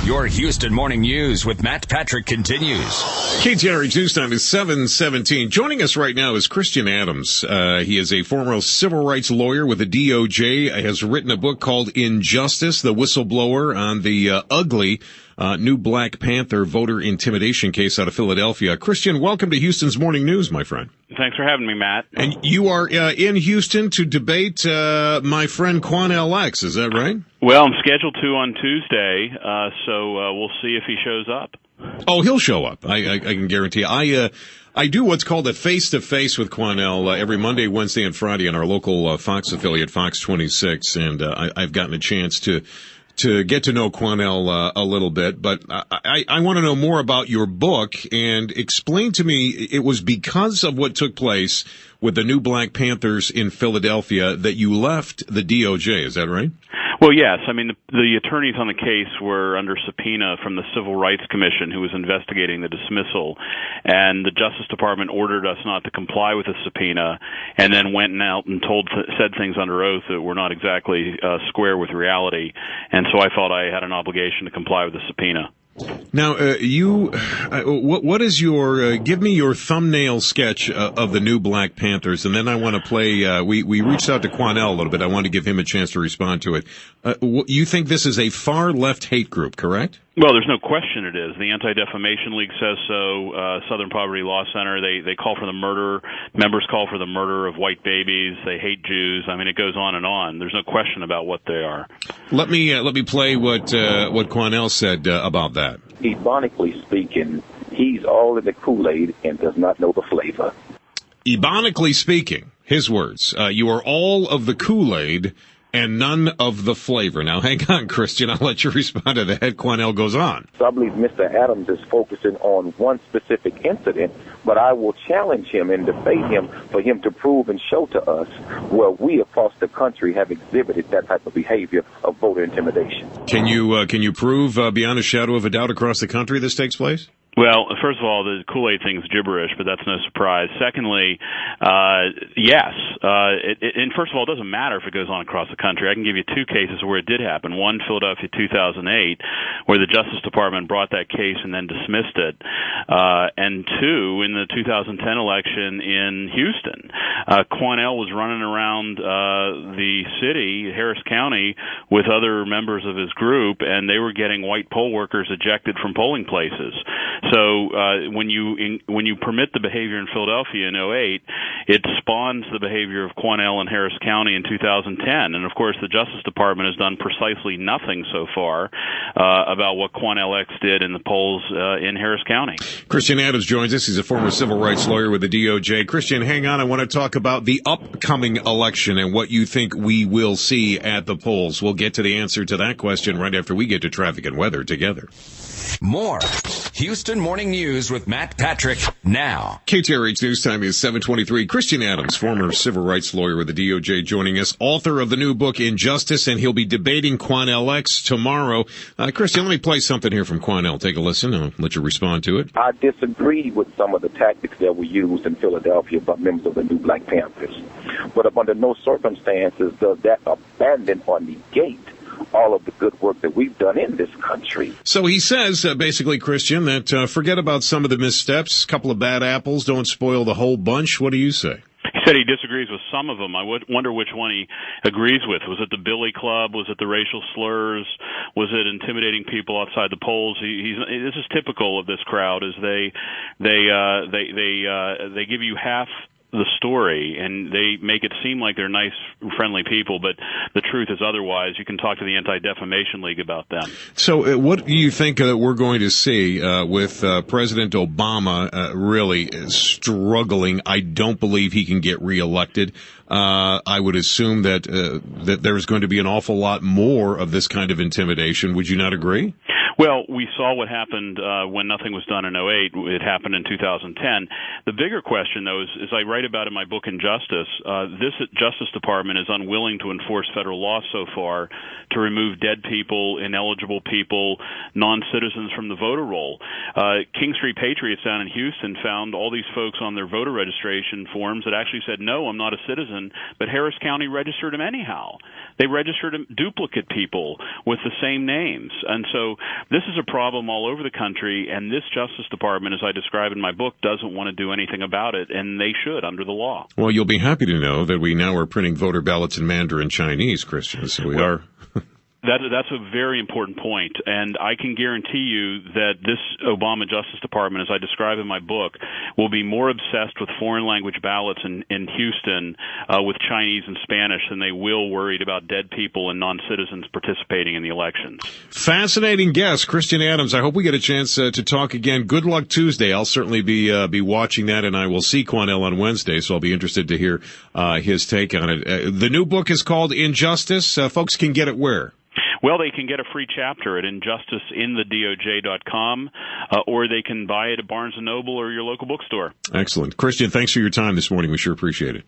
Your Houston Morning News with Matt Patrick continues. KTRH News Time is 7:17. Joining us right now is Christian Adams. He is a former civil rights lawyer with the DOJ, has written a book called Injustice, the Whistleblower on the ugly new Black Panther voter intimidation case out of Philadelphia. Christian, welcome to Houston's Morning News, my friend. Thanks for having me, Matt. And you are in Houston to debate my friend KTRH, is that right? Well, I'm scheduled to on Tuesday, so we'll see if he shows up. Oh, he'll show up. I can guarantee. I do what's called a face-to-face with Quanell every Monday, Wednesday, and Friday on our local Fox affiliate, Fox 26, and I've gotten a chance to get to know Quanell a little bit, but I want to know more about your book and explain to me, it was because of what took place with the new Black Panthers in Philadelphia that you left the DOJ, is that right? Well, yes. I mean, the attorneys on the case were under subpoena from the Civil Rights Commission, who was investigating the dismissal, and the Justice Department ordered us not to comply with the subpoena, and then went out and said things under oath that were not exactly square with reality, and so I felt I had an obligation to comply with the subpoena. Now, what is your, give me your thumbnail sketch of the new Black Panthers, and then I want to play, we reached out to Quanell a little bit. I want to give him a chance to respond to it. You think this is a far-left hate group, correct? Well, there's no question it is. The Anti-Defamation League says so. Southern Poverty Law Center, they call for the murder. Members call for the murder of white babies. They hate Jews. I mean, it goes on and on. There's no question about what they are. Let me play what Quanell said about that. Ebonically speaking, he's all in the Kool-Aid and does not know the flavor. Ebonically speaking, his words, you are all of the Kool-Aid and none of the flavor. Now, hang on, Christian. I'll let you respond to that. Quanell goes on. So I believe Mr. Adams is focusing on one specific incident, but I will challenge him and debate him for him to prove and show to us where we across the country have exhibited that type of behavior of voter intimidation. Can you prove beyond a shadow of a doubt across the country this takes place? Well, first of all, the Kool-Aid thing's gibberish, but that's no surprise. Secondly, yes. And first of all, it doesn't matter if it goes on across the country. I can give you two cases where it did happen. One, Philadelphia 2008, where the Justice Department brought that case and then dismissed it. And two, in the 2010 election in Houston, Quanell was running around the city, Harris County, with other members of his group, and they were getting white poll workers ejected from polling places. So when you permit the behavior in Philadelphia in 2008, it spawns the behavior of Quanell and Harris County in 2010. And, of course, the Justice Department has done precisely nothing so far about what KTRH did in the polls in Harris County. Christian Adams joins us. He's a former civil rights lawyer with the DOJ. Christian, hang on. I want to talk about the upcoming election and what you think we will see at the polls. We'll get to the answer to that question right after we get to traffic and weather together. More Houston Morning News with Matt Patrick now. KTRH News Time is 7:23. Christian Adams, former civil rights lawyer with the DOJ, joining us, author of the new book Injustice, and he'll be debating KTRH tomorrow. Christian, let me play something here from Quanell. Take a listen. I'll let you respond to it. I disagree with some of the tactics that were used in Philadelphia by members of the new Black Panthers. But under no circumstances does that abandon or negate all of the good work that we've done in this country. So he says, basically, Christian, that forget about some of the missteps, a couple of bad apples, don't spoil the whole bunch. What do you say? He said he disagrees with some of them. I would wonder which one he agrees with. Was it the Billy Club? Was it the racial slurs? Was it intimidating people outside the polls? This is typical of this crowd. Is they give you half the story, and they make it seem like they're nice, friendly people, but the truth is otherwise. You can talk to the Anti-Defamation League about them. So what do you think we're going to see with President Obama really struggling? I don't believe he can get reelected. I would assume that there's going to be an awful lot more of this kind of intimidation. Would you not agree? Well, we saw what happened when nothing was done in 2008. It happened in 2010. The bigger question, though, is, as I write about in my book Injustice, this Justice Department is unwilling to enforce federal law so far to remove dead people, ineligible people, non-citizens from the voter roll. King Street Patriots down in Houston found all these folks on their voter registration forms that actually said, no, I'm not a citizen, but Harris County registered them anyhow. They registered duplicate people with the same names. And so This is a problem all over the country, and this Justice Department, as I describe in my book, doesn't want to do anything about it, and they should under the law. Well, you'll be happy to know that we now are printing voter ballots in Mandarin Chinese, Christian, so we are... That's a very important point, and I can guarantee you that this Obama Justice Department, as I describe in my book, will be more obsessed with foreign language ballots in Houston with Chinese and Spanish than they will worried about dead people and non-citizens participating in the elections. Fascinating guest, Christian Adams. I hope we get a chance to talk again. Good luck Tuesday. I'll certainly be watching that, and I will see Quanell on Wednesday, so I'll be interested to hear his take on it. The new book is called Injustice. Folks can get it where? Well, they can get a free chapter at injusticeinthedoj.com, or they can buy it at Barnes & Noble or your local bookstore. Excellent. Christian, thanks for your time this morning. We sure appreciate it.